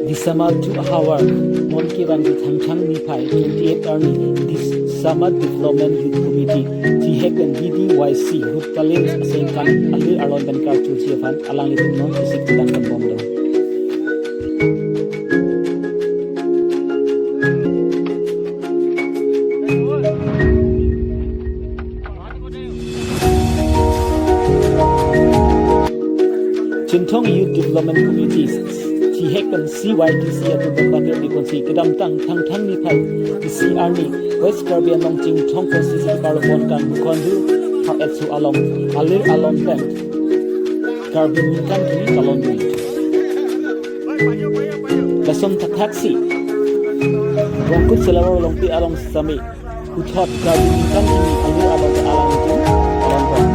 Disamal to Howard, Monkiran di Thangthang Nipai, 28 Army, Disama Development Youth Committee, Tihekan BDYC, Hut Kalins, Asengkan, Alir Alon dan Kartu Jievan, Alang Litum Non, Isik Tidang dan Bomdo. Chintong Youth Development Committees, Tihekan CYDC atau berbagai di konsi kedam tang Nipai, DC Army, West Caribbean Long Chintong Konstitusi Parapon kan Bukondu, Etsu Along, Alir Along Band, Caribbean kan kini Talon Duit. Lasom Taksi, Rongkut Selawar Longpi Along Sami, Uthot Caribbean kan kini Alir Along Alang itu, Along Band.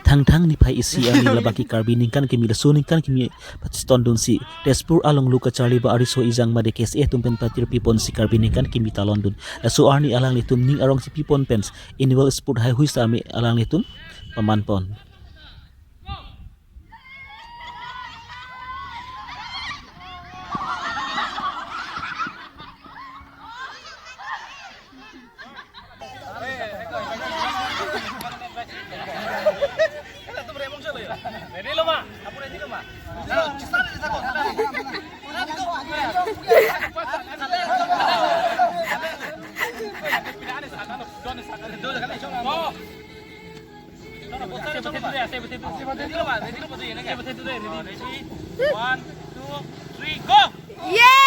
Thangthang Nipai isi Army labaki karbiningkan kimi lasuningkan kimi patiston dunsi Tezpur along luka Charlie ba ariso izang madekes tumpen patir pipon si karbiningkan kimi talon dun lasu Arni alang litum ning arong si pipon pens inwal sport hai hui sami alang litum pamanpon. Ready lo mak? Apa ready lo mak? One, two, three, go! Yeah!